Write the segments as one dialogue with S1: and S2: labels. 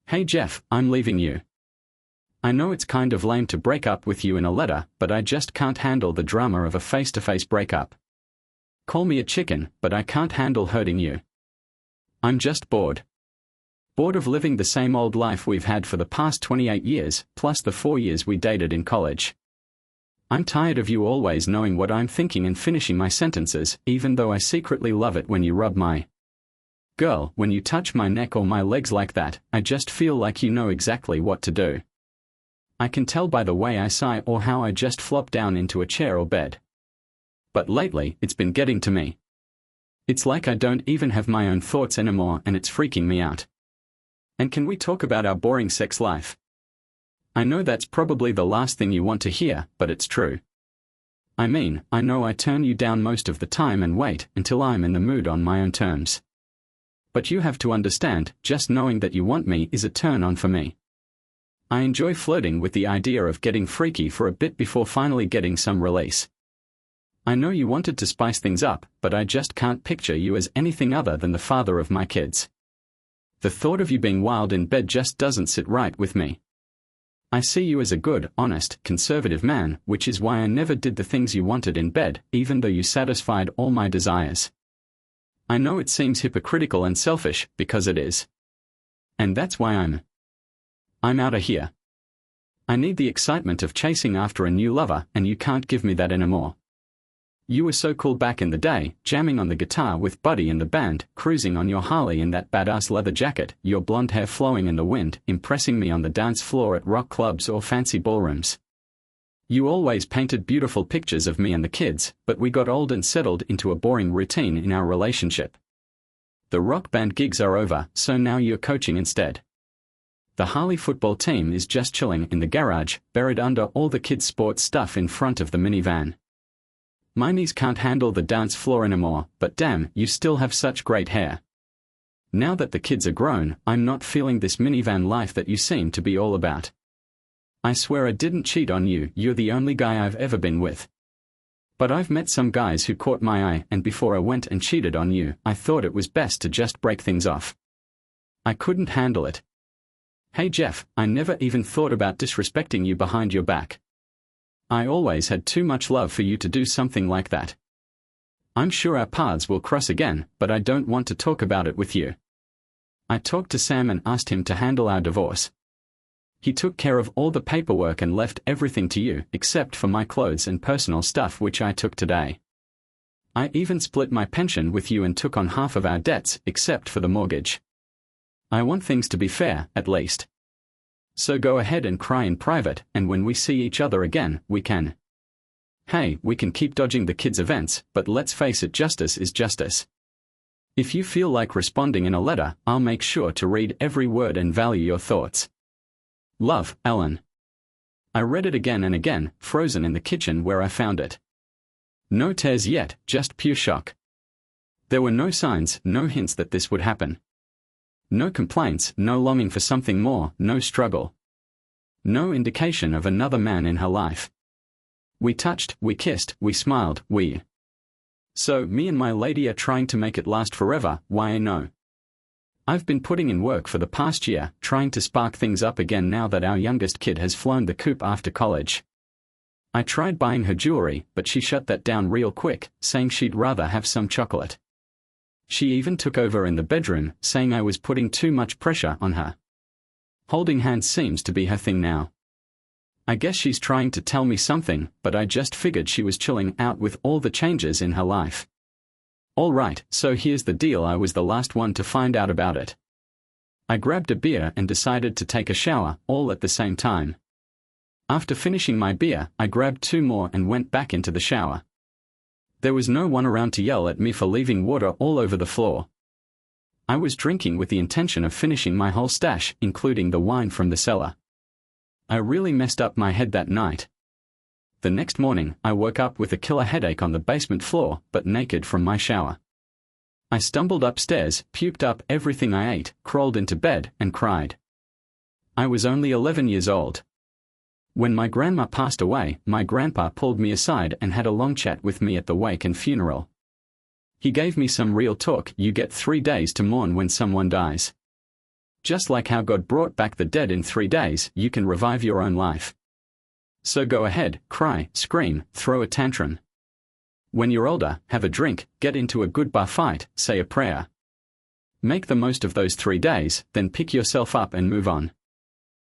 S1: Hey Jeff, I'm leaving you. I know it's kind of lame to break up with you in a letter, but I just can't handle the drama of a face-to-face breakup. Call me a chicken, but I can't handle hurting you. I'm just bored. Bored of living the same old life we've had for the past 28 years, plus the 4 years we dated in college. I'm tired of you always knowing what I'm thinking and finishing my sentences, even though I secretly love it when you rub my girl, when you touch my neck or my legs like that. I just feel like you know exactly what to do. I can tell by the way I sigh or how I just flop down into a chair or bed. But lately, it's been getting to me. It's like I don't even have my own thoughts anymore, and it's freaking me out. And can we talk about our boring sex life? I know that's probably the last thing you want to hear, but it's true. I mean, I know I turn you down most of the time and wait until I'm in the mood on my own terms. But you have to understand, just knowing that you want me is a turn on for me. I enjoy flirting with the idea of getting freaky for a bit before finally getting some release. I know you wanted to spice things up, but I just can't picture you as anything other than the father of my kids. The thought of you being wild in bed just doesn't sit right with me. I see you as a good, honest, conservative man, which is why I never did the things you wanted in bed, even though you satisfied all my desires. I know it seems hypocritical and selfish, because it is. And that's why I'm out of here. I need the excitement of chasing after a new lover, and you can't give me that anymore. You were so cool back in the day, jamming on the guitar with Buddy in the band, cruising on your Harley in that badass leather jacket, your blonde hair flowing in the wind, impressing me on the dance floor at rock clubs or fancy ballrooms. You always painted beautiful pictures of me and the kids, but we got old and settled into a boring routine in our relationship. The rock band gigs are over, so now you're coaching instead. The Harley football team is just chilling in the garage, buried under all the kids' sports stuff in front of the minivan. My knees can't handle the dance floor anymore, but damn, you still have such great hair. Now that the kids are grown, I'm not feeling this minivan life that you seem to be all about. I swear I didn't cheat on you, you're the only guy I've ever been with. But I've met some guys who caught my eye, and before I went and cheated on you, I thought it was best to just break things off. I couldn't handle it. Hey Jeff, I never even thought about disrespecting you behind your back. I always had too much love for you to do something like that. I'm sure our paths will cross again, but I don't want to talk about it with you. I talked to Sam and asked him to handle our divorce. He took care of all the paperwork and left everything to you, except for my clothes and personal stuff, which I took today. I even split my pension with you and took on half of our debts, except for the mortgage. I want things to be fair, at least. So go ahead and cry in private, and when we see each other again, we can. Hey, we can keep dodging the kids' events, but let's face it, justice is justice. If you feel like responding in a letter, I'll make sure to read every word and value your thoughts. Love, Ellen. I read it again and again, frozen in the kitchen where I found it. No tears yet, just pure shock. There were no signs, no hints that this would happen. No complaints, no longing for something more, no struggle. No indication of another man in her life. We touched, we kissed, we smiled, So me and my lady are trying to make it last forever, why I know. I've been putting in work for the past year, trying to spark things up again now that our youngest kid has flown the coop after college. I tried buying her jewelry, but she shut that down real quick, saying she'd rather have some chocolate. She even took over in the bedroom, saying I was putting too much pressure on her. Holding hands seems to be her thing now. I guess she's trying to tell me something, but I just figured she was chilling out with all the changes in her life. Alright, so here's the deal, I was the last one to find out about it. I grabbed a beer and decided to take a shower, all at the same time. After finishing my beer, I grabbed 2 more and went back into the shower. There was no one around to yell at me for leaving water all over the floor. I was drinking with the intention of finishing my whole stash, including the wine from the cellar. I really messed up my head that night. The next morning, I woke up with a killer headache on the basement floor, but naked from my shower. I stumbled upstairs, puked up everything I ate, crawled into bed, and cried. I was only 11 years old. When my grandma passed away, my grandpa pulled me aside and had a long chat with me at the wake and funeral. He gave me some real talk. You get 3 days to mourn when someone dies. Just like how God brought back the dead in 3 days, you can revive your own life. So go ahead, cry, scream, throw a tantrum. When you're older, have a drink, get into a good bar fight, say a prayer. Make the most of those 3 days, then pick yourself up and move on.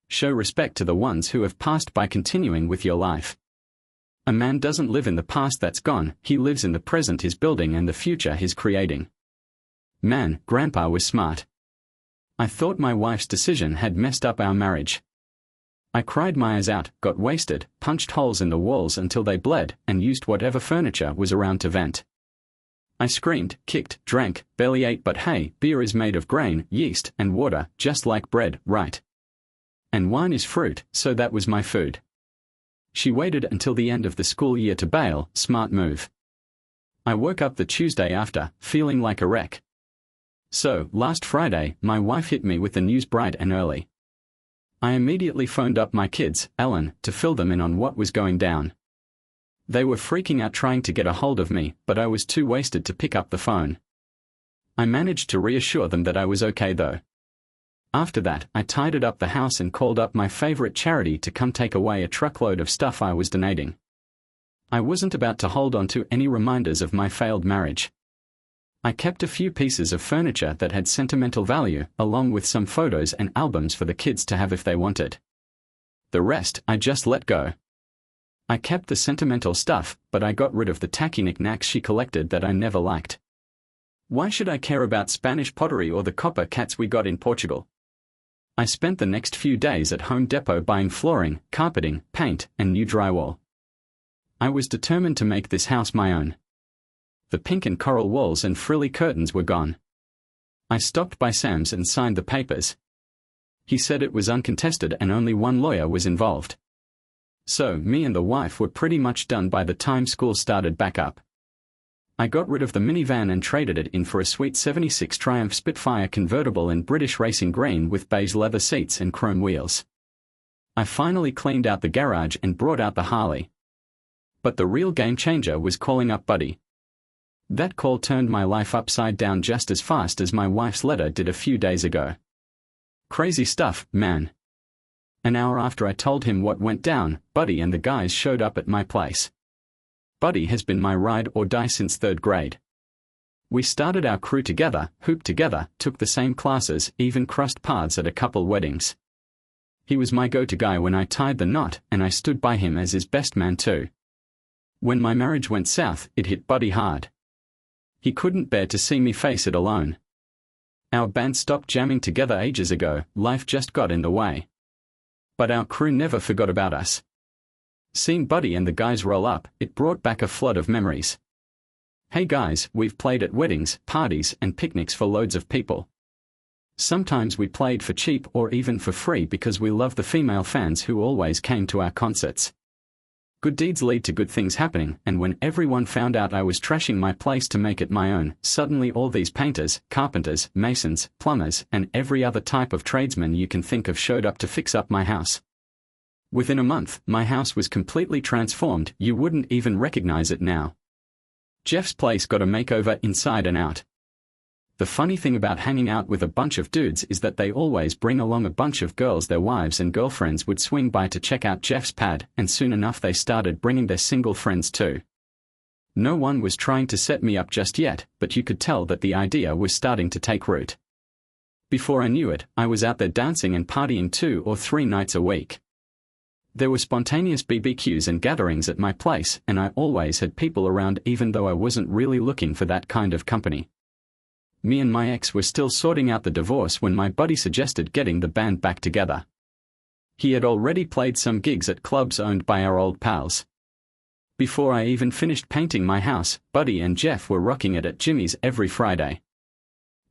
S1: Show respect to the ones who have passed by continuing with your life. A man doesn't live in the past that's gone, he lives in the present he's building and the future he's creating. Man, Grandpa was smart. I thought my wife's decision had messed up our marriage. I cried my eyes out, got wasted, punched holes in the walls until they bled, and used whatever furniture was around to vent. I screamed, kicked, drank, barely ate, but hey, beer is made of grain, yeast, and water, just like bread, right? And wine is fruit, so that was my food. She waited until the end of the school year to bail, smart move. I woke up the Tuesday after, feeling like a wreck. So, last Friday, my wife hit me with the news bright and early. I immediately phoned up my kids, Ellen, to fill them in on what was going down. They were freaking out trying to get a hold of me, but I was too wasted to pick up the phone. I managed to reassure them that I was okay though. After that, I tidied up the house and called up my favorite charity to come take away a truckload of stuff I was donating. I wasn't about to hold on to any reminders of my failed marriage. I kept a few pieces of furniture that had sentimental value, along with some photos and albums for the kids to have if they wanted. The rest, I just let go. I kept the sentimental stuff, but I got rid of the tacky knickknacks she collected that I never liked. Why should I care about Spanish pottery or the copper cats we got in Portugal? I spent the next few days at Home Depot buying flooring, carpeting, paint, and new drywall. I was determined to make this house my own. The pink and coral walls and frilly curtains were gone. I stopped by Sam's and signed the papers. He said it was uncontested and only one lawyer was involved. So, me and the wife were pretty much done by the time school started back up. I got rid of the minivan and traded it in for a sweet 76 Triumph Spitfire convertible in British racing green with beige leather seats and chrome wheels. I finally cleaned out the garage and brought out the Harley. But the real game changer was calling up Buddy. That call turned my life upside down just as fast as my wife's letter did a few days ago. Crazy stuff, man. An hour after I told him what went down, Buddy and the guys showed up at my place. Buddy has been my ride or die since 3rd grade. We started our crew together, hooped together, took the same classes, even crossed paths at a couple weddings. He was my go-to guy when I tied the knot, and I stood by him as his best man too. When my marriage went south, it hit Buddy hard. He couldn't bear to see me face it alone. Our band stopped jamming together ages ago, life just got in the way. But our crew never forgot about us. Seeing Buddy and the guys roll up, it brought back a flood of memories. Hey guys, we've played at weddings, parties, and picnics for loads of people. Sometimes we played for cheap or even for free because we love the female fans who always came to our concerts. Good deeds lead to good things happening, and when everyone found out I was trashing my place to make it my own, suddenly all these painters, carpenters, masons, plumbers, and every other type of tradesman you can think of showed up to fix up my house. Within a month, my house was completely transformed, you wouldn't even recognize it now. Jeff's place got a makeover inside and out. The funny thing about hanging out with a bunch of dudes is that they always bring along a bunch of girls their wives and girlfriends would swing by to check out Jeff's pad, and soon enough they started bringing their single friends too. No one was trying to set me up just yet, but you could tell that the idea was starting to take root. Before I knew it, I was out there dancing and partying 2 or 3 nights a week. There were spontaneous BBQs and gatherings at my place, and I always had people around even though I wasn't really looking for that kind of company. Me and my ex were still sorting out the divorce when my buddy suggested getting the band back together. He had already played some gigs at clubs owned by our old pals. Before I even finished painting my house, Buddy and Jeff were rocking it at Jimmy's every Friday.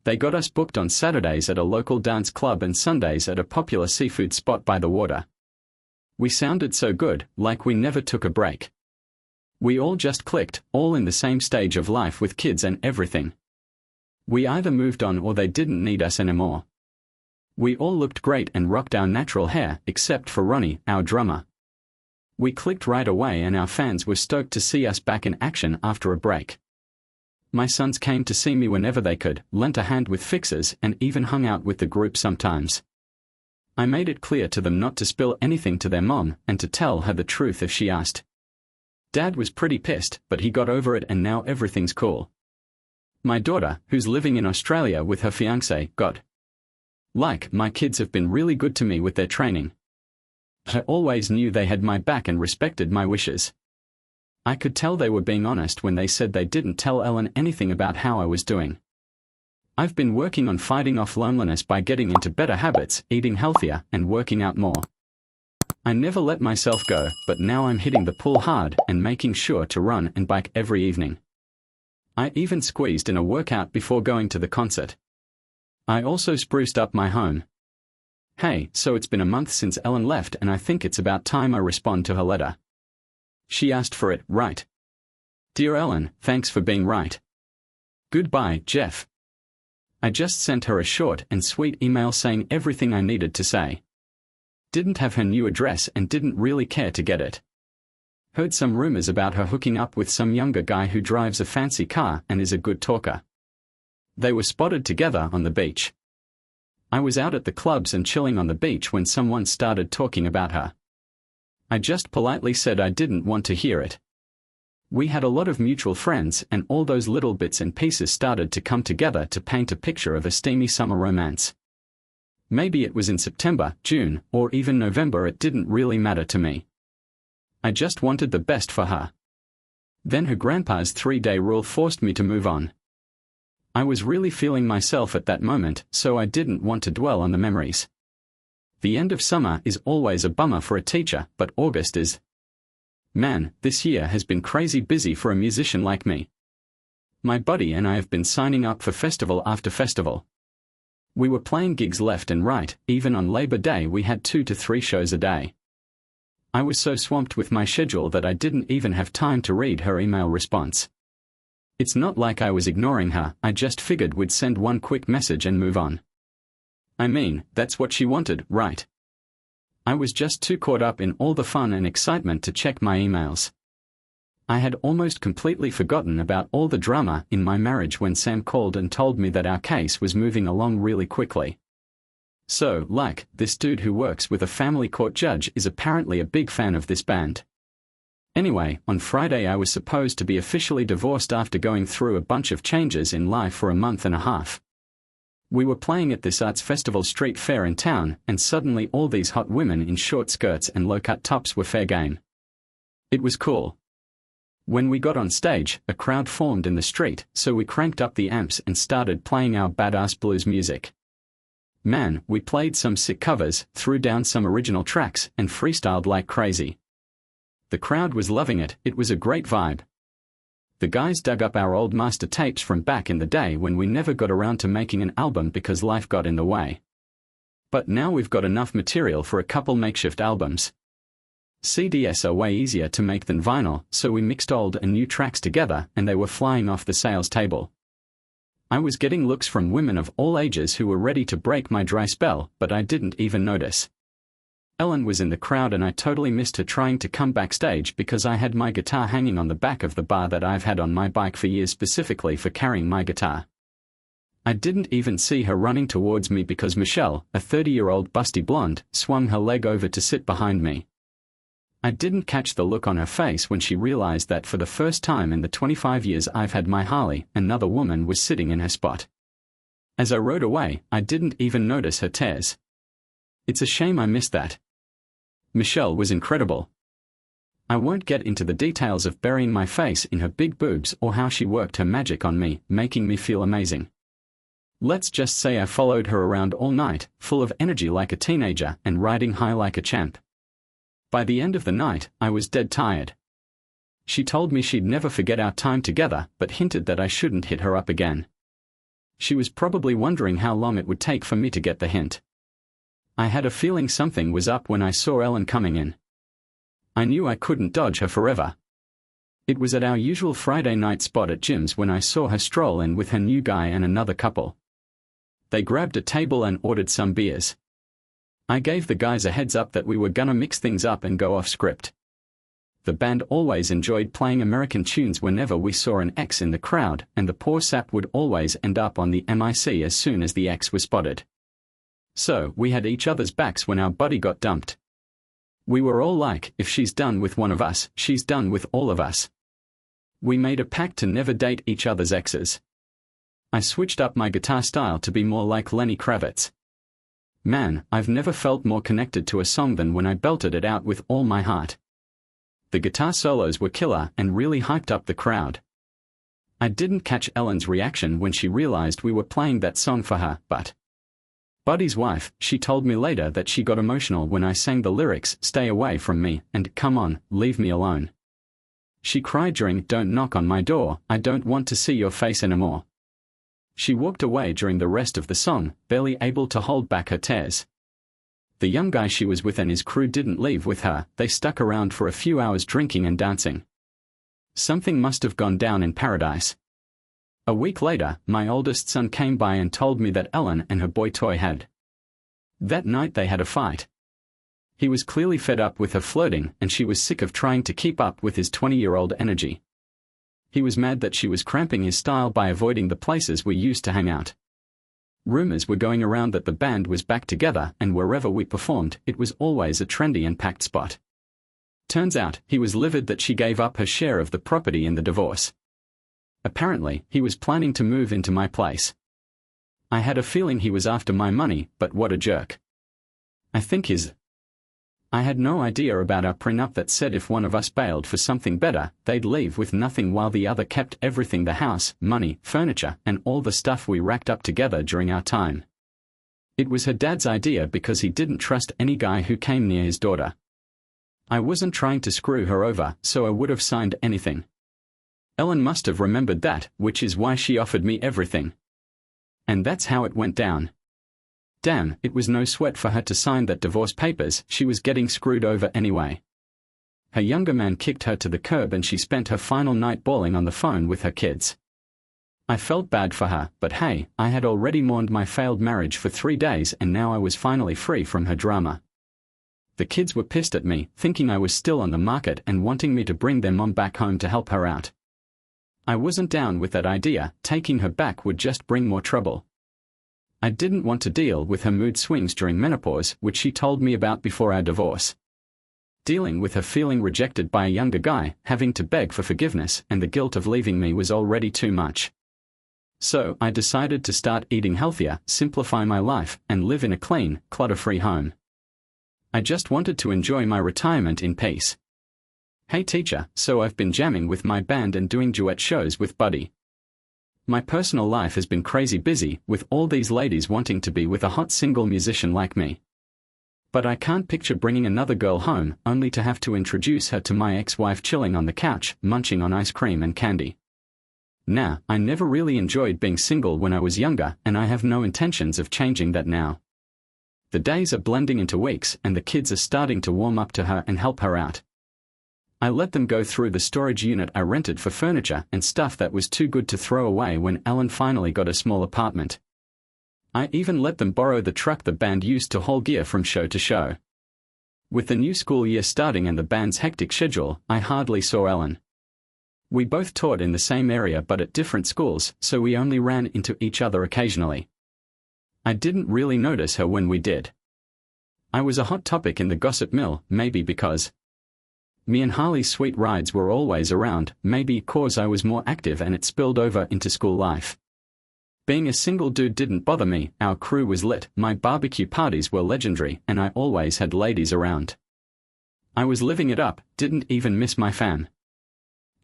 S1: They got us booked on Saturdays at a local dance club and Sundays at a popular seafood spot by the water. We sounded so good, like we never took a break. We all just clicked, all in the same stage of life with kids and everything. We either moved on or they didn't need us anymore. We all looked great and rocked our natural hair, except for Ronnie, our drummer. We clicked right away and our fans were stoked to see us back in action after a break. My sons came to see me whenever they could, lent a hand with fixes, and even hung out with the group sometimes. I made it clear to them not to spill anything to their mom and to tell her the truth if she asked. Dad was pretty pissed, but he got over it and now everything's cool. My daughter, who's living in Australia with her fiancé, my kids have been really good to me with their training. I always knew they had my back and respected my wishes. I could tell they were being honest when they said they didn't tell Ellen anything about how I was doing. I've been working on fighting off loneliness by getting into better habits, eating healthier, and working out more. I never let myself go, but now I'm hitting the pool hard and making sure to run and bike every evening. I even squeezed in a workout before going to the concert. I also spruced up my home. Hey, so it's been a month since Ellen left and I think it's about time I respond to her letter. She asked for it, right? Dear Ellen, thanks for being right. Goodbye, Jeff. I just sent her a short and sweet email saying everything I needed to say. Didn't have her new address and didn't really care to get it. Heard some rumors about her hooking up with some younger guy who drives a fancy car and is a good talker. They were spotted together on the beach. I was out at the clubs and chilling on the beach when someone started talking about her. I just politely said I didn't want to hear it. We had a lot of mutual friends and all those little bits and pieces started to come together to paint a picture of a steamy summer romance. Maybe it was in September, June, or even November, it didn't really matter to me. I just wanted the best for her. Then her grandpa's 3-day rule forced me to move on. I was really feeling myself at that moment, so I didn't want to dwell on the memories. The end of summer is always a bummer for a teacher, but August is. Man, this year has been crazy busy for a musician like me. My buddy and I have been signing up for festival after festival. We were playing gigs left and right, even on Labor Day we had 2 to 3 shows a day. I was so swamped with my schedule that I didn't even have time to read her email response. It's not like I was ignoring her, I just figured we'd send one quick message and move on. I mean, that's what she wanted, right? I was just too caught up in all the fun and excitement to check my emails. I had almost completely forgotten about all the drama in my marriage when Sam called and told me that our case was moving along really quickly. So, this dude who works with a family court judge is apparently a big fan of this band. Anyway, on Friday I was supposed to be officially divorced after going through a bunch of changes in life for a month and a half. We were playing at this arts festival street fair in town, and suddenly all these hot women in short skirts and low-cut tops were fair game. It was cool. When we got on stage, a crowd formed in the street, so we cranked up the amps and started playing our badass blues music. Man, we played some sick covers, threw down some original tracks, and freestyled like crazy. The crowd was loving it, it was a great vibe. The guys dug up our old master tapes from back in the day when we never got around to making an album because life got in the way. But now we've got enough material for a couple makeshift albums. CDs are way easier to make than vinyl, so we mixed old and new tracks together and they were flying off the sales table. I was getting looks from women of all ages who were ready to break my dry spell, but I didn't even notice. Ellen was in the crowd and I totally missed her trying to come backstage because I had my guitar hanging on the back of the bar that I've had on my bike for years specifically for carrying my guitar. I didn't even see her running towards me because Michelle, a 30-year-old busty blonde, swung her leg over to sit behind me. I didn't catch the look on her face when she realized that for the first time in the 25 years I've had my Harley, another woman was sitting in her spot. As I rode away, I didn't even notice her tears. It's a shame I missed that. Michelle was incredible. I won't get into the details of burying my face in her big boobs or how she worked her magic on me, making me feel amazing. Let's just say I followed her around all night, full of energy like a teenager and riding high like a champ. By the end of the night, I was dead tired. She told me she'd never forget our time together, but hinted that I shouldn't hit her up again. She was probably wondering how long it would take for me to get the hint. I had a feeling something was up when I saw Ellen coming in. I knew I couldn't dodge her forever. It was at our usual Friday night spot at Jim's when I saw her stroll in with her new guy and another couple. They grabbed a table and ordered some beers. I gave the guys a heads up that we were gonna mix things up and go off script. The band always enjoyed playing American tunes whenever we saw an ex in the crowd, and the poor sap would always end up on the mic as soon as the ex was spotted. So, we had each other's backs when our buddy got dumped. We were all like, if she's done with one of us, she's done with all of us. We made a pact to never date each other's exes. I switched up my guitar style to be more like Lenny Kravitz. Man, I've never felt more connected to a song than when I belted it out with all my heart. The guitar solos were killer and really hyped up the crowd. I didn't catch Ellen's reaction when she realized we were playing that song for her, but Buddy's wife, she told me later that she got emotional when I sang the lyrics, "Stay away from me," and "Come on, leave me alone." She cried during "Don't knock on my door, I don't want to see your face anymore." She walked away during the rest of the song, barely able to hold back her tears. The young guy she was with and his crew didn't leave with her, they stuck around for a few hours drinking and dancing. Something must have gone down in paradise. A week later, my oldest son came by and told me that Ellen and her boy toy had. That night they had a fight. He was clearly fed up with her flirting, and she was sick of trying to keep up with his 20-year-old energy. He was mad that she was cramping his style by avoiding the places we used to hang out. Rumors were going around that the band was back together, and wherever we performed, it was always a trendy and packed spot. Turns out, he was livid that she gave up her share of the property in the divorce. Apparently, he was planning to move into my place. I had a feeling he was after my money, but what a jerk. I had no idea about our prenup that said if one of us bailed for something better, they'd leave with nothing while the other kept everything: the house, money, furniture, and all the stuff we racked up together during our time. It was her dad's idea because he didn't trust any guy who came near his daughter. I wasn't trying to screw her over, so I would have signed anything. Ellen must have remembered that, which is why she offered me everything. And that's how it went down. Damn, it was no sweat for her to sign that divorce papers, she was getting screwed over anyway. Her younger man kicked her to the curb and she spent her final night bawling on the phone with her kids. I felt bad for her, but hey, I had already mourned my failed marriage for 3 days and now I was finally free from her drama. The kids were pissed at me, thinking I was still on the market and wanting me to bring their mom back home to help her out. I wasn't down with that idea, taking her back would just bring more trouble. I didn't want to deal with her mood swings during menopause, which she told me about before our divorce. Dealing with her feeling rejected by a younger guy, having to beg for forgiveness, and the guilt of leaving me was already too much. So, I decided to start eating healthier, simplify my life, and live in a clean, clutter-free home. I just wanted to enjoy my retirement in peace. Hey teacher, so I've been jamming with my band and doing duet shows with Buddy. My personal life has been crazy busy, with all these ladies wanting to be with a hot single musician like me. But I can't picture bringing another girl home, only to have to introduce her to my ex-wife chilling on the couch, munching on ice cream and candy. Nah, I never really enjoyed being single when I was younger, and I have no intentions of changing that now. The days are blending into weeks, and the kids are starting to warm up to her and help her out. I let them go through the storage unit I rented for furniture and stuff that was too good to throw away when Ellen finally got a small apartment. I even let them borrow the truck the band used to haul gear from show to show. With the new school year starting and the band's hectic schedule, I hardly saw Ellen. We both taught in the same area but at different schools, so we only ran into each other occasionally. I didn't really notice her when we did. I was a hot topic in the gossip mill, maybe because me and Harley's sweet rides were always around, maybe cause I was more active and it spilled over into school life. Being a single dude didn't bother me, our crew was lit, my barbecue parties were legendary, and I always had ladies around. I was living it up, didn't even miss my fam.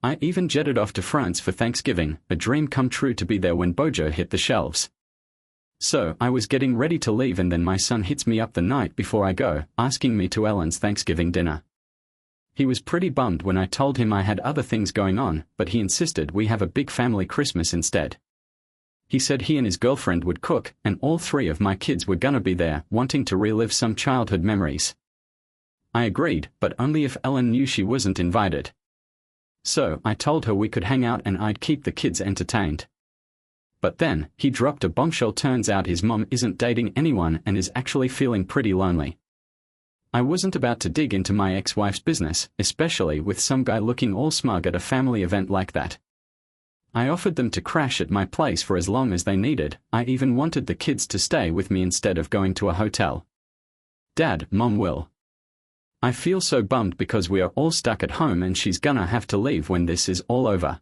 S1: I even jetted off to France for Thanksgiving, a dream come true to be there when Bojo hit the shelves. So, I was getting ready to leave and then my son hits me up the night before I go, asking me to Ellen's Thanksgiving dinner. He was pretty bummed when I told him I had other things going on, but he insisted we have a big family Christmas instead. He said he and his girlfriend would cook, and all 3 of my kids were gonna be there, wanting to relive some childhood memories. I agreed, but only if Ellen knew she wasn't invited. So, I told her we could hang out and I'd keep the kids entertained. But then, he dropped a bombshell. Turns out his mom isn't dating anyone and is actually feeling pretty lonely. I wasn't about to dig into my ex-wife's business, especially with some guy looking all smug at a family event like that. I offered them to crash at my place for as long as they needed. I even wanted the kids to stay with me instead of going to a hotel. Dad, Mom will. I feel so bummed because we are all stuck at home and she's gonna have to leave when this is all over.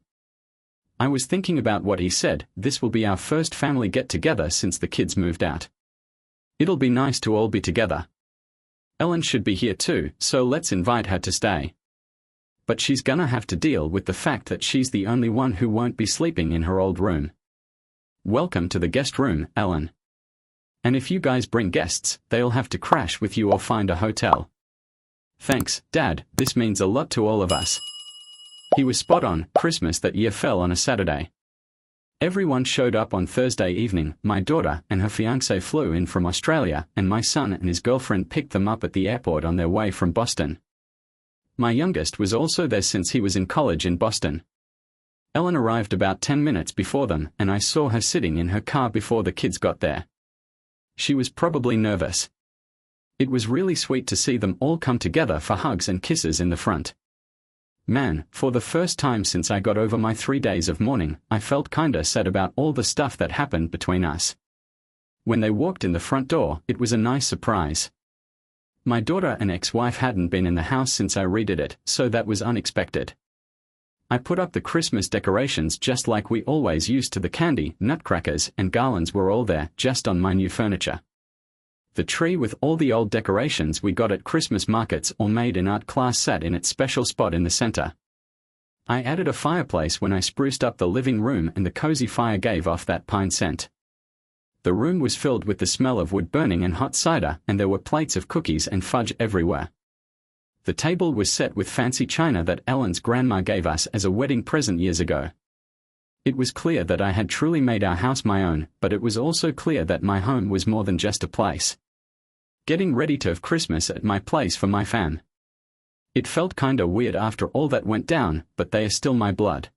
S1: I was thinking about what he said. This will be our first family get-together since the kids moved out. It'll be nice to all be together. Ellen should be here too, so let's invite her to stay. But she's gonna have to deal with the fact that she's the only one who won't be sleeping in her old room. Welcome to the guest room, Ellen. And if you guys bring guests, they'll have to crash with you or find a hotel. Thanks, Dad, this means a lot to all of us. He was spot on. Christmas that year fell on a Saturday. Everyone showed up on Thursday evening. My daughter and her fiancé flew in from Australia, and my son and his girlfriend picked them up at the airport on their way from Boston. My youngest was also there since he was in college in Boston. Ellen arrived about 10 minutes before them, and I saw her sitting in her car before the kids got there. She was probably nervous. It was really sweet to see them all come together for hugs and kisses in the front. Man, for the first time since I got over my 3 days of mourning, I felt kinda sad about all the stuff that happened between us. When they walked in the front door, it was a nice surprise. My daughter and ex-wife hadn't been in the house since I redid it, so that was unexpected. I put up the Christmas decorations just like we always used to. The candy, nutcrackers, and garlands were all there, just on my new furniture. The tree with all the old decorations we got at Christmas markets or made in art class sat in its special spot in the center. I added a fireplace when I spruced up the living room, and the cozy fire gave off that pine scent. The room was filled with the smell of wood burning and hot cider, and there were plates of cookies and fudge everywhere. The table was set with fancy china that Ellen's grandma gave us as a wedding present years ago. It was clear that I had truly made our house my own, but it was also clear that my home was more than just a place. Getting ready to have Christmas at my place for my fam. It felt kinda weird after all that went down, but they are still my blood.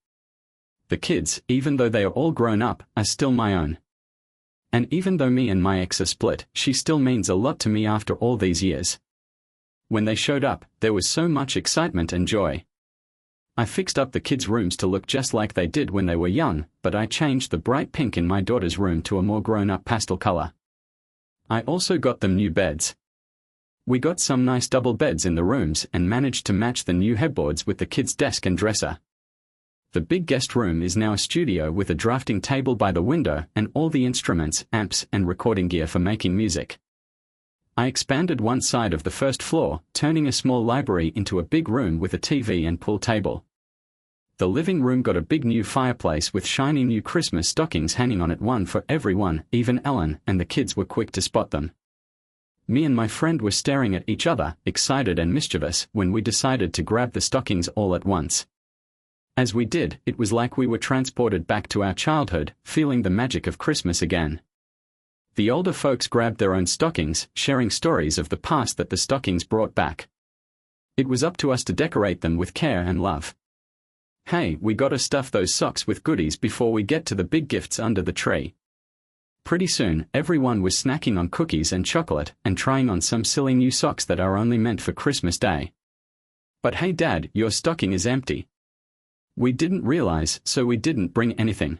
S1: The kids, even though they are all grown up, are still my own. And even though me and my ex are split, she still means a lot to me after all these years. When they showed up, there was so much excitement and joy. I fixed up the kids' rooms to look just like they did when they were young, but I changed the bright pink in my daughter's room to a more grown-up pastel color. I also got them new beds. We got some nice double beds in the rooms and managed to match the new headboards with the kids' desk and dresser. The big guest room is now a studio with a drafting table by the window and all the instruments, amps, and recording gear for making music. I expanded one side of the first floor, turning a small library into a big room with a TV and pool table. The living room got a big new fireplace with shiny new Christmas stockings hanging on it, one for everyone, even Ellen, and the kids were quick to spot them. Me and my friend were staring at each other, excited and mischievous, when we decided to grab the stockings all at once. As we did, it was like we were transported back to our childhood, feeling the magic of Christmas again. The older folks grabbed their own stockings, sharing stories of the past that the stockings brought back. It was up to us to decorate them with care and love. Hey, we gotta stuff those socks with goodies before we get to the big gifts under the tree. Pretty soon, everyone was snacking on cookies and chocolate and trying on some silly new socks that are only meant for Christmas Day. But hey Dad, your stocking is empty. We didn't realize, so we didn't bring anything.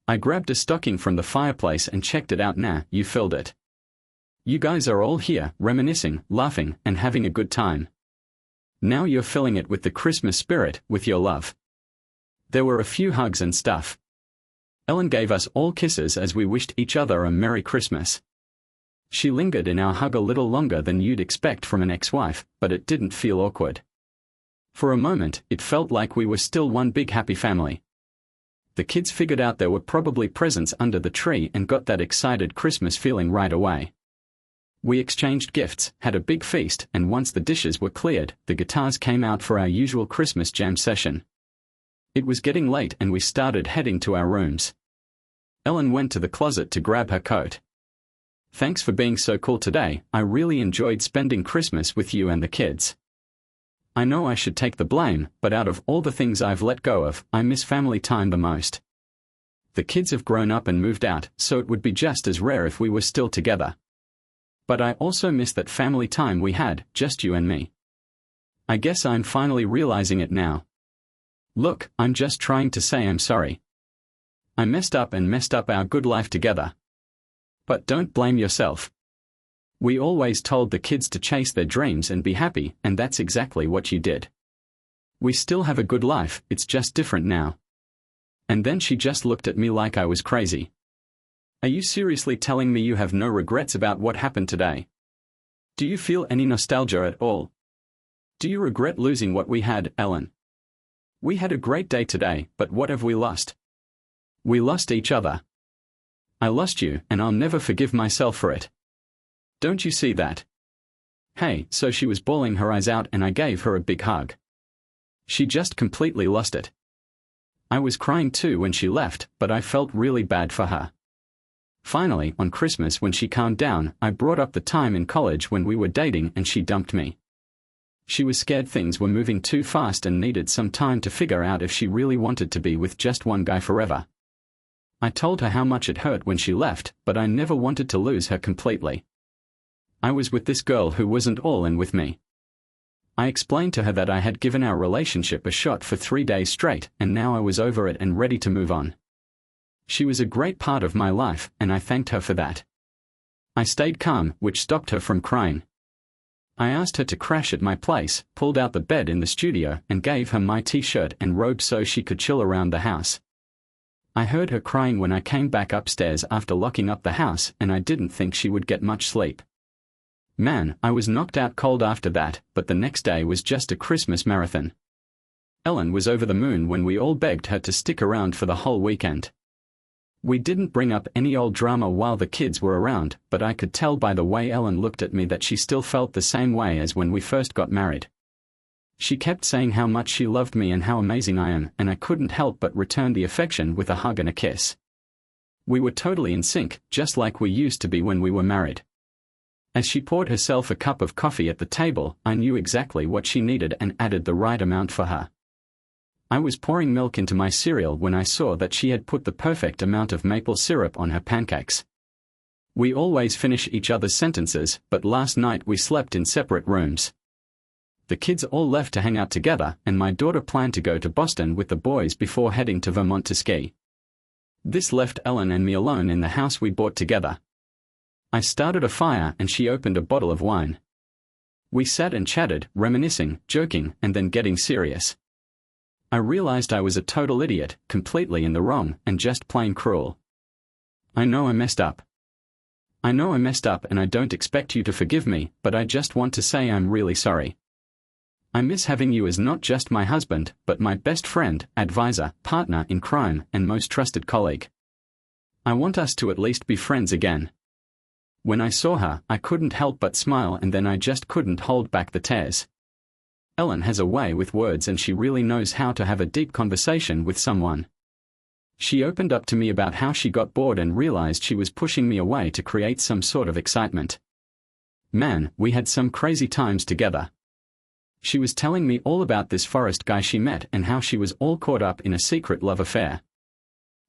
S1: I grabbed a stocking from the fireplace and checked it out. Nah, you filled it. You guys are all here, reminiscing, laughing, and having a good time. Now you're filling it with the Christmas spirit, with your love. There were a few hugs and stuff. Ellen gave us all kisses as we wished each other a Merry Christmas. She lingered in our hug a little longer than you'd expect from an ex-wife, but it didn't feel awkward. For a moment, it felt like we were still one big happy family. The kids figured out there were probably presents under the tree and got that excited Christmas feeling right away. We exchanged gifts, had a big feast, and once the dishes were cleared, the guitars came out for our usual Christmas jam session. It was getting late and we started heading to our rooms. Ellen went to the closet to grab her coat. Thanks for being so cool today. I really enjoyed spending Christmas with you and the kids. I know I should take the blame, but out of all the things I've let go of, I miss family time the most. The kids have grown up and moved out, so it would be just as rare if we were still together. But I also miss that family time we had, just you and me. I guess I'm finally realizing it now. Look, I'm just trying to say I'm sorry. I messed up and messed up our good life together. But don't blame yourself. We always told the kids to chase their dreams and be happy, and that's exactly what you did. We still have a good life, it's just different now. And then she just looked at me like I was crazy. Are you seriously telling me you have no regrets about what happened today? Do you feel any nostalgia at all? Do you regret losing what we had, Ellen? We had a great day today, but what have we lost? We lost each other. I lost you, and I'll never forgive myself for it. Don't you see that? Hey, so she was bawling her eyes out and I gave her a big hug. She just completely lost it. I was crying too when she left, but I felt really bad for her. Finally, on Christmas when she calmed down, I brought up the time in college when we were dating and she dumped me. She was scared things were moving too fast and needed some time to figure out if she really wanted to be with just one guy forever. I told her how much it hurt when she left, but I never wanted to lose her completely. I was with this girl who wasn't all in with me. I explained to her that I had given our relationship a shot for 3 days straight, and now I was over it and ready to move on. She was a great part of my life, and I thanked her for that. I stayed calm, which stopped her from crying. I asked her to crash at my place, pulled out the bed in the studio, and gave her my t-shirt and robe so she could chill around the house. I heard her crying when I came back upstairs after locking up the house, and I didn't think she would get much sleep. Man, I was knocked out cold after that, but the next day was just a Christmas marathon. Ellen was over the moon when we all begged her to stick around for the whole weekend. We didn't bring up any old drama while the kids were around, but I could tell by the way Ellen looked at me that she still felt the same way as when we first got married. She kept saying how much she loved me and how amazing I am, and I couldn't help but return the affection with a hug and a kiss. We were totally in sync, just like we used to be when we were married. As she poured herself a cup of coffee at the table, I knew exactly what she needed and added the right amount for her. I was pouring milk into my cereal when I saw that she had put the perfect amount of maple syrup on her pancakes. We always finish each other's sentences, but last night we slept in separate rooms. The kids all left to hang out together, and my daughter planned to go to Boston with the boys before heading to Vermont to ski. This left Ellen and me alone in the house we bought together. I started a fire and she opened a bottle of wine. We sat and chatted, reminiscing, joking, and then getting serious. I realized I was a total idiot, completely in the wrong, and just plain cruel. I know I messed up. I know I messed up and I don't expect you to forgive me, but I just want to say I'm really sorry. I miss having you as not just my husband, but my best friend, advisor, partner in crime, and most trusted colleague. I want us to at least be friends again. When I saw her, I couldn't help but smile, and then I just couldn't hold back the tears. Ellen has a way with words and she really knows how to have a deep conversation with someone. She opened up to me about how she got bored and realized she was pushing me away to create some sort of excitement. Man, we had some crazy times together. She was telling me all about this forest guy she met and how she was all caught up in a secret love affair.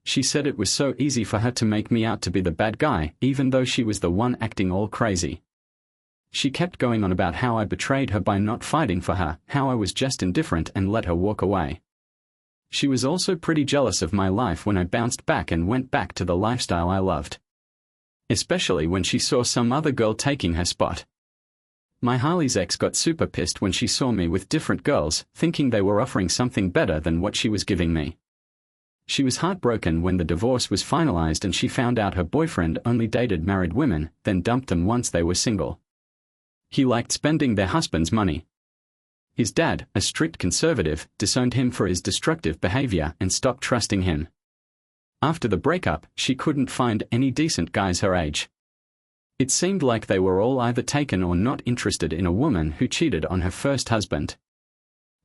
S1: She said it was so easy for her to make me out to be the bad guy, even though she was the one acting all crazy. She kept going on about how I betrayed her by not fighting for her, how I was just indifferent and let her walk away. She was also pretty jealous of my life when I bounced back and went back to the lifestyle I loved. Especially when she saw some other girl taking her spot. My Harley's ex got super pissed when she saw me with different girls, thinking they were offering something better than what she was giving me. She was heartbroken when the divorce was finalized and she found out her boyfriend only dated married women, then dumped them once they were single. He liked spending their husband's money. His dad, a strict conservative, disowned him for his destructive behavior and stopped trusting him. After the breakup, she couldn't find any decent guys her age. It seemed like they were all either taken or not interested in a woman who cheated on her first husband.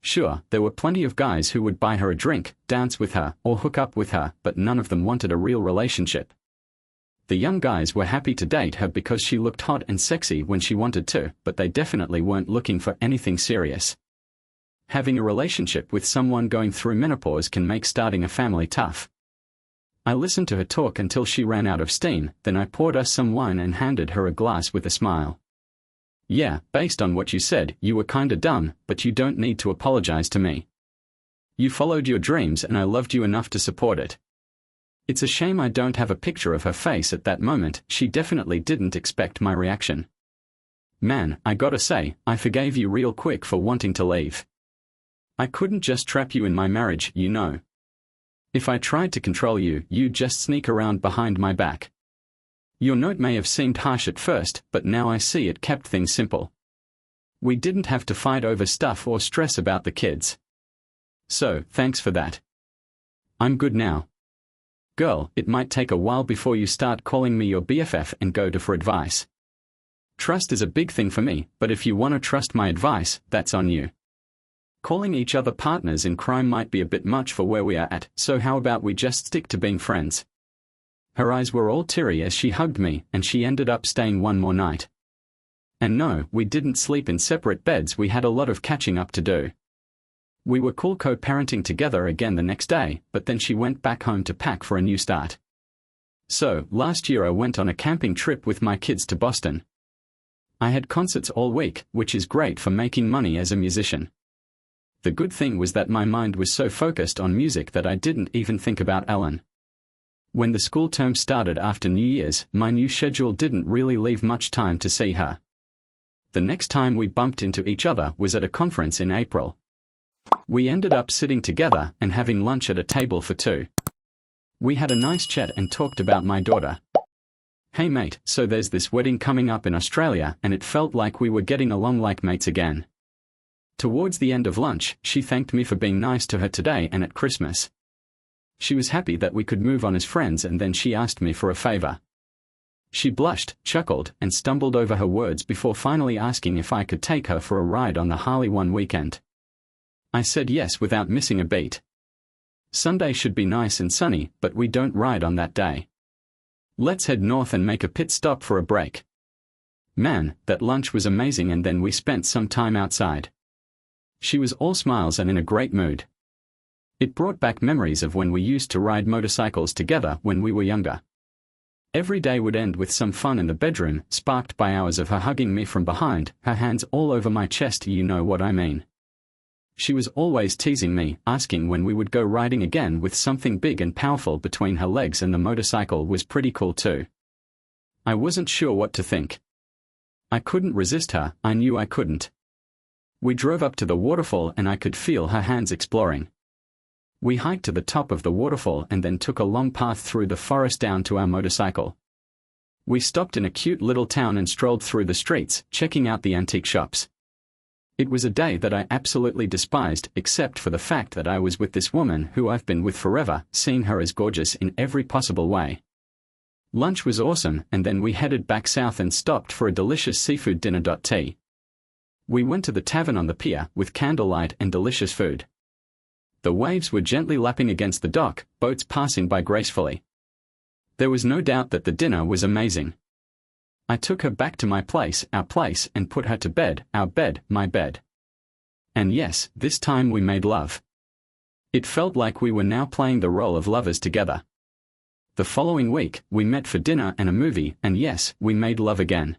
S1: Sure, there were plenty of guys who would buy her a drink, dance with her, or hook up with her, but none of them wanted a real relationship. The young guys were happy to date her because she looked hot and sexy when she wanted to, but they definitely weren't looking for anything serious. Having a relationship with someone going through menopause can make starting a family tough. I listened to her talk until she ran out of steam, then I poured us some wine and handed her a glass with a smile. Yeah, based on what you said, you were kinda dumb, but you don't need to apologize to me. You followed your dreams and I loved you enough to support it. It's a shame I don't have a picture of her face at that moment. She definitely didn't expect my reaction. Man, I gotta say, I forgave you real quick for wanting to leave. I couldn't just trap you in my marriage, you know. If I tried to control you, you'd just sneak around behind my back. Your note may have seemed harsh at first, but now I see it kept things simple. We didn't have to fight over stuff or stress about the kids. So, thanks for that. I'm good now. Girl, it might take a while before you start calling me your BFF and go to for advice. Trust is a big thing for me, but if you want to trust my advice, that's on you. Calling each other partners in crime might be a bit much for where we are at, so how about we just stick to being friends? Her eyes were all teary as she hugged me, and she ended up staying one more night. And no, we didn't sleep in separate beds. We had a lot of catching up to do. We were cool co-parenting together again the next day, but then she went back home to pack for a new start. So, last year I went on a camping trip with my kids to Boston. I had concerts all week, which is great for making money as a musician. The good thing was that my mind was so focused on music that I didn't even think about Ellen. When the school term started after New Year's, my new schedule didn't really leave much time to see her. The next time we bumped into each other was at a conference in April. We ended up sitting together and having lunch at a table for two. We had a nice chat and talked about my daughter. Hey mate, so there's this wedding coming up in Australia and it felt like we were getting along like mates again. Towards the end of lunch, she thanked me for being nice to her today and at Christmas. She was happy that we could move on as friends and then she asked me for a favor. She blushed, chuckled, and stumbled over her words before finally asking if I could take her for a ride on the Harley one weekend. I said yes without missing a beat. Sunday should be nice and sunny, but we don't ride on that day. Let's head north and make a pit stop for a break. Man, that lunch was amazing and then we spent some time outside. She was all smiles and in a great mood. It brought back memories of when we used to ride motorcycles together when we were younger. Every day would end with some fun in the bedroom, sparked by hours of her hugging me from behind, her hands all over my chest, you know what I mean. She was always teasing me, asking when we would go riding again with something big and powerful between her legs, and the motorcycle was pretty cool too. I wasn't sure what to think. I couldn't resist her, I knew I couldn't. We drove up to the waterfall and I could feel her hands exploring. We hiked to the top of the waterfall and then took a long path through the forest down to our motorcycle. We stopped in a cute little town and strolled through the streets, checking out the antique shops. It was a day that I absolutely despised, except for the fact that I was with this woman who I've been with forever, seeing her as gorgeous in every possible way. Lunch was awesome, and then we headed back south and stopped for a delicious seafood dinner. Tea. We went to the tavern on the pier, with candlelight and delicious food. The waves were gently lapping against the dock, boats passing by gracefully. There was no doubt that the dinner was amazing. I took her back to my place, our place, and put her to bed, our bed, my bed. And yes, this time we made love. It felt like we were now playing the role of lovers together. The following week, we met for dinner and a movie, and yes, we made love again.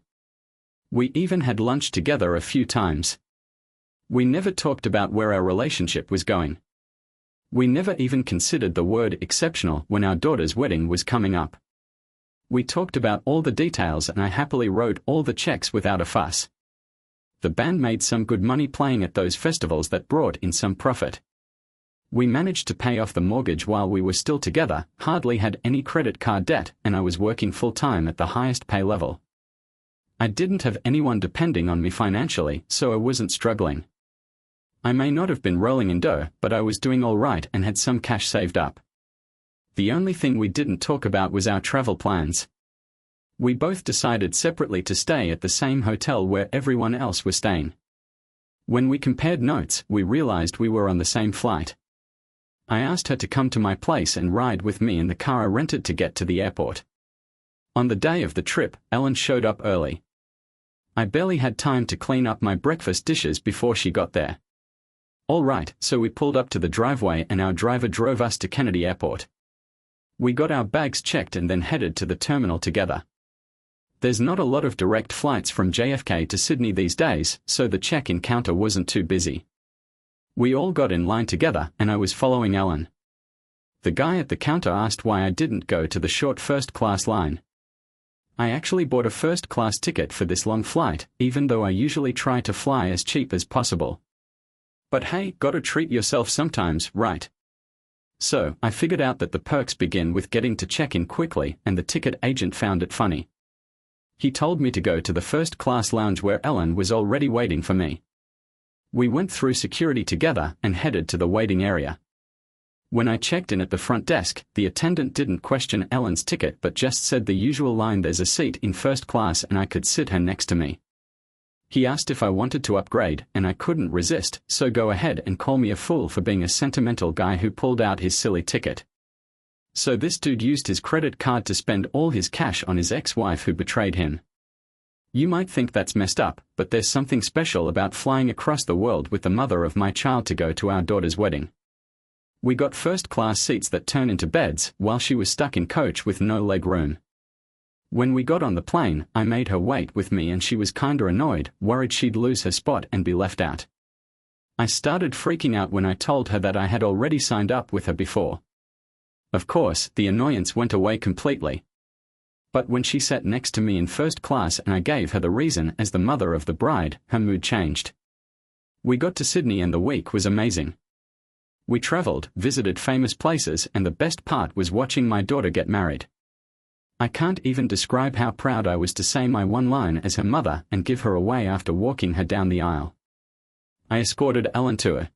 S1: We even had lunch together a few times. We never talked about where our relationship was going. We never even considered the word exceptional when our daughter's wedding was coming up. We talked about all the details and I happily wrote all the checks without a fuss. The band made some good money playing at those festivals that brought in some profit. We managed to pay off the mortgage while we were still together, hardly had any credit card debt, and I was working full-time at the highest pay level. I didn't have anyone depending on me financially, so I wasn't struggling. I may not have been rolling in dough, but I was doing all right and had some cash saved up. The only thing we didn't talk about was our travel plans. We both decided separately to stay at the same hotel where everyone else was staying. When we compared notes, we realized we were on the same flight. I asked her to come to my place and ride with me in the car I rented to get to the airport. On the day of the trip, Ellen showed up early. I barely had time to clean up my breakfast dishes before she got there. All right, so we pulled up to the driveway and our driver drove us to Kennedy Airport. We got our bags checked and then headed to the terminal together. There's not a lot of direct flights from JFK to Sydney these days, so the check-in counter wasn't too busy. We all got in line together, and I was following Ellen. The guy at the counter asked why I didn't go to the short first-class line. I actually bought a first-class ticket for this long flight, even though I usually try to fly as cheap as possible. But hey, gotta treat yourself sometimes, right? So, I figured out that the perks begin with getting to check-in quickly, and the ticket agent found it funny. He told me to go to the first-class lounge where Ellen was already waiting for me. We went through security together and headed to the waiting area. When I checked in at the front desk, the attendant didn't question Ellen's ticket but just said the usual line, "There's a seat in first class and I could sit her next to me." He asked if I wanted to upgrade, and I couldn't resist, so go ahead and call me a fool for being a sentimental guy who pulled out his silly ticket. So this dude used his credit card to spend all his cash on his ex-wife who betrayed him. You might think that's messed up, but there's something special about flying across the world with the mother of my child to go to our daughter's wedding. We got first-class seats that turn into beds, while she was stuck in coach with no leg room. When we got on the plane, I made her wait with me and she was kinda annoyed, worried she'd lose her spot and be left out. I started freaking out when I told her that I had already signed up with her before. Of course, the annoyance went away completely. But when she sat next to me in first class and I gave her the reason as the mother of the bride, her mood changed. We got to Sydney and the week was amazing. We traveled, visited famous places, and the best part was watching my daughter get married. I can't even describe how proud I was to say my one line as her mother and give her away after walking her down the aisle. I escorted Ellen to her.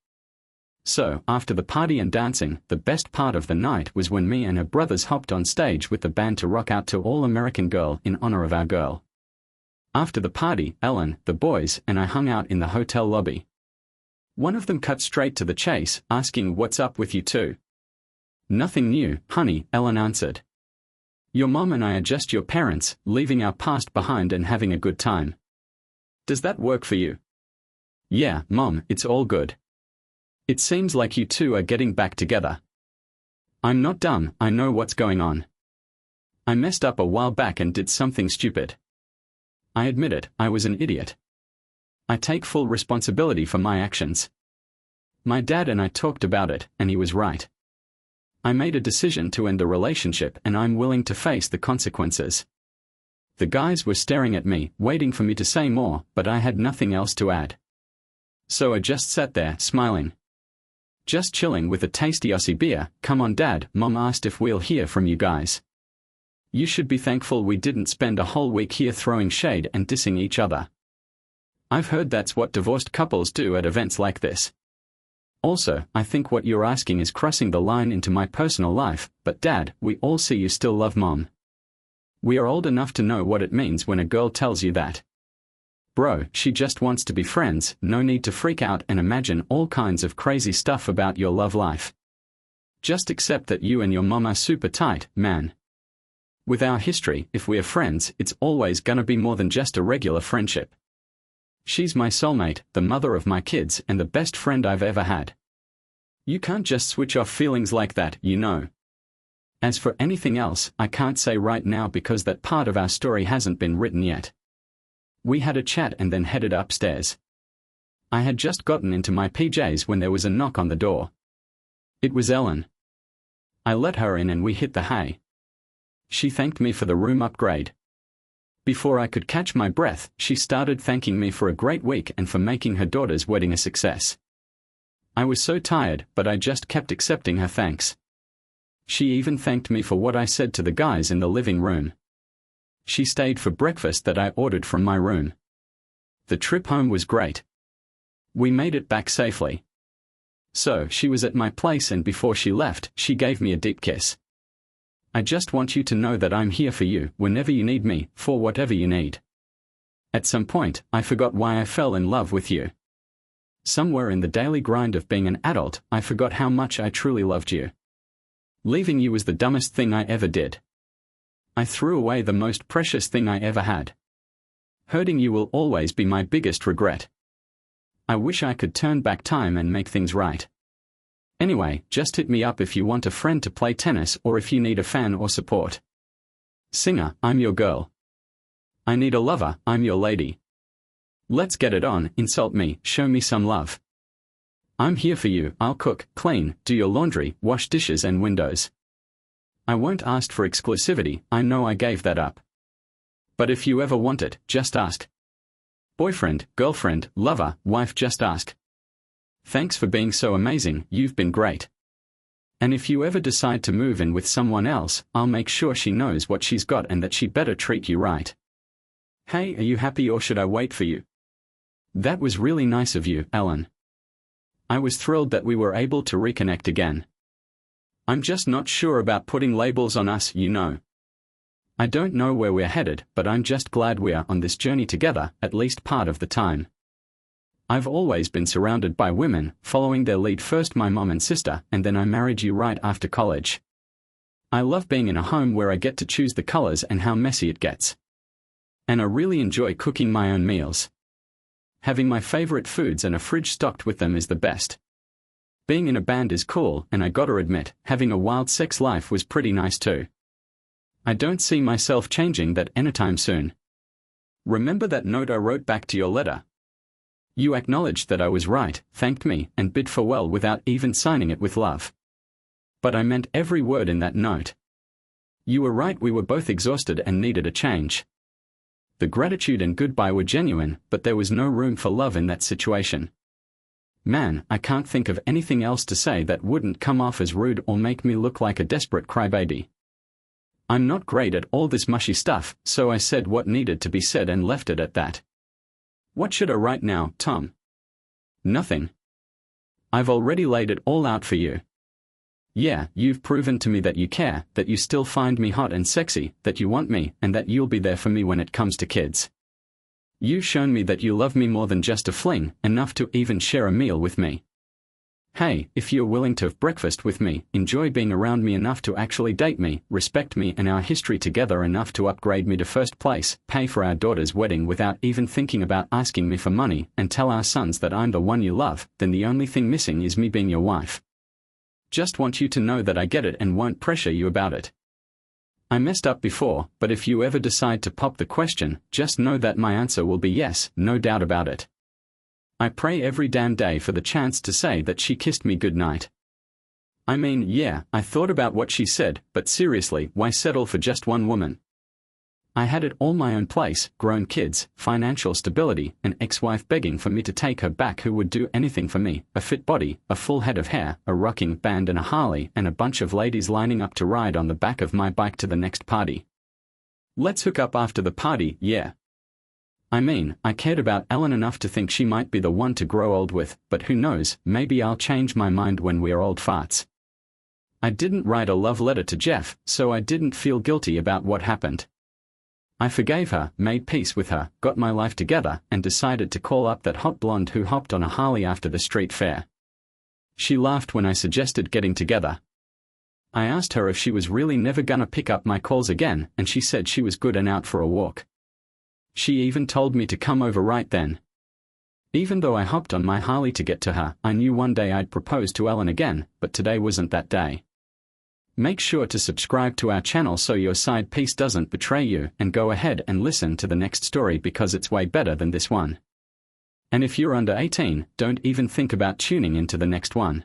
S1: So, after the party and dancing, the best part of the night was when me and her brothers hopped on stage with the band to rock out to All American Girl in honor of our girl. After the party, Ellen, the boys, and I hung out in the hotel lobby. One of them cut straight to the chase, asking what's up with you two. Nothing new, honey, Ellen answered. Your mom and I are just your parents, leaving our past behind and having a good time. Does that work for you? Yeah, Mom, it's all good. It seems like you two are getting back together. I'm not dumb, I know what's going on. I messed up a while back and did something stupid. I admit it, I was an idiot. I take full responsibility for my actions. My dad and I talked about it, and he was right. I made a decision to end the relationship and I'm willing to face the consequences. The guys were staring at me, waiting for me to say more, but I had nothing else to add. So I just sat there, smiling. Just chilling with a tasty Aussie beer. Come on Dad, Mom asked if we'll hear from you guys. You should be thankful we didn't spend a whole week here throwing shade and dissing each other. I've heard that's what divorced couples do at events like this. Also, I think what you're asking is crossing the line into my personal life, but Dad, we all see you still love Mom. We are old enough to know what it means when a girl tells you that. Bro, she just wants to be friends, no need to freak out and imagine all kinds of crazy stuff about your love life. Just accept that you and your mom are super tight, man. With our history, if we're friends, it's always gonna be more than just a regular friendship. She's my soulmate, the mother of my kids, and the best friend I've ever had. You can't just switch off feelings like that, you know. As for anything else, I can't say right now because that part of our story hasn't been written yet. We had a chat and then headed upstairs. I had just gotten into my PJs when there was a knock on the door. It was Ellen. I let her in and we hit the hay. She thanked me for the room upgrade. Before I could catch my breath, she started thanking me for a great week and for making her daughter's wedding a success. I was so tired, but I just kept accepting her thanks. She even thanked me for what I said to the guys in the living room. She stayed for breakfast that I ordered from my room. The trip home was great. We made it back safely. So, she was at my place and before she left, she gave me a deep kiss. I just want you to know that I'm here for you, whenever you need me, for whatever you need. At some point, I forgot why I fell in love with you. Somewhere in the daily grind of being an adult, I forgot how much I truly loved you. Leaving you was the dumbest thing I ever did. I threw away the most precious thing I ever had. Hurting you will always be my biggest regret. I wish I could turn back time and make things right. Anyway, just hit me up if you want a friend to play tennis or if you need a fan or support. Singer, I'm your girl. I need a lover, I'm your lady. Let's get it on, insult me, show me some love. I'm here for you, I'll cook, clean, do your laundry, wash dishes and windows. I won't ask for exclusivity, I know I gave that up. But if you ever want it, just ask. Boyfriend, girlfriend, lover, wife, just ask. Thanks for being so amazing, you've been great. And if you ever decide to move in with someone else, I'll make sure she knows what she's got and that she better treat you right. Hey, are you happy or should I wait for you? That was really nice of you, Ellen. I was thrilled that we were able to reconnect again. I'm just not sure about putting labels on us, you know. I don't know where we're headed, but I'm just glad we're on this journey together, at least part of the time. I've always been surrounded by women, following their lead, first my mom and sister, and then I married you right after college. I love being in a home where I get to choose the colors and how messy it gets. And I really enjoy cooking my own meals. Having my favorite foods and a fridge stocked with them is the best. Being in a band is cool, and I gotta admit, having a wild sex life was pretty nice too. I don't see myself changing that anytime soon. Remember that note I wrote back to your letter? You acknowledged that I was right, thanked me, and bid farewell without even signing it with love. But I meant every word in that note. You were right, we were both exhausted and needed a change. The gratitude and goodbye were genuine, but there was no room for love in that situation. Man, I can't think of anything else to say that wouldn't come off as rude or make me look like a desperate crybaby. I'm not great at all this mushy stuff, so I said what needed to be said and left it at that. What should I write now, Tom? Nothing. I've already laid it all out for you. Yeah, you've proven to me that you care, that you still find me hot and sexy, that you want me, and that you'll be there for me when it comes to kids. You've shown me that you love me more than just a fling, enough to even share a meal with me. Hey, if you're willing to have breakfast with me, enjoy being around me enough to actually date me, respect me and our history together enough to upgrade me to first place, pay for our daughter's wedding without even thinking about asking me for money, and tell our sons that I'm the one you love, then the only thing missing is me being your wife. Just want you to know that I get it and won't pressure you about it. I messed up before, but if you ever decide to pop the question, just know that my answer will be yes, no doubt about it. I pray every damn day for the chance to say that she kissed me goodnight. I mean, yeah, I thought about what she said, but seriously, why settle for just one woman? I had it all my own place, grown kids, financial stability, an ex-wife begging for me to take her back who would do anything for me, a fit body, a full head of hair, a rocking band and a Harley, and a bunch of ladies lining up to ride on the back of my bike to the next party. Let's hook up after the party, yeah. I mean, I cared about Ellen enough to think she might be the one to grow old with, but who knows, maybe I'll change my mind when we're old farts. I didn't write a love letter to Jeff, so I didn't feel guilty about what happened. I forgave her, made peace with her, got my life together, and decided to call up that hot blonde who hopped on a Harley after the street fair. She laughed when I suggested getting together. I asked her if she was really never gonna pick up my calls again, and she said she was good and out for a walk. She even told me to come over right then. Even though I hopped on my Harley to get to her, I knew one day I'd propose to Ellen again, but today wasn't that day. Make sure to subscribe to our channel so your side piece doesn't betray you, and go ahead and listen to the next story because it's way better than this one. And if you're under 18, don't even think about tuning into the next one.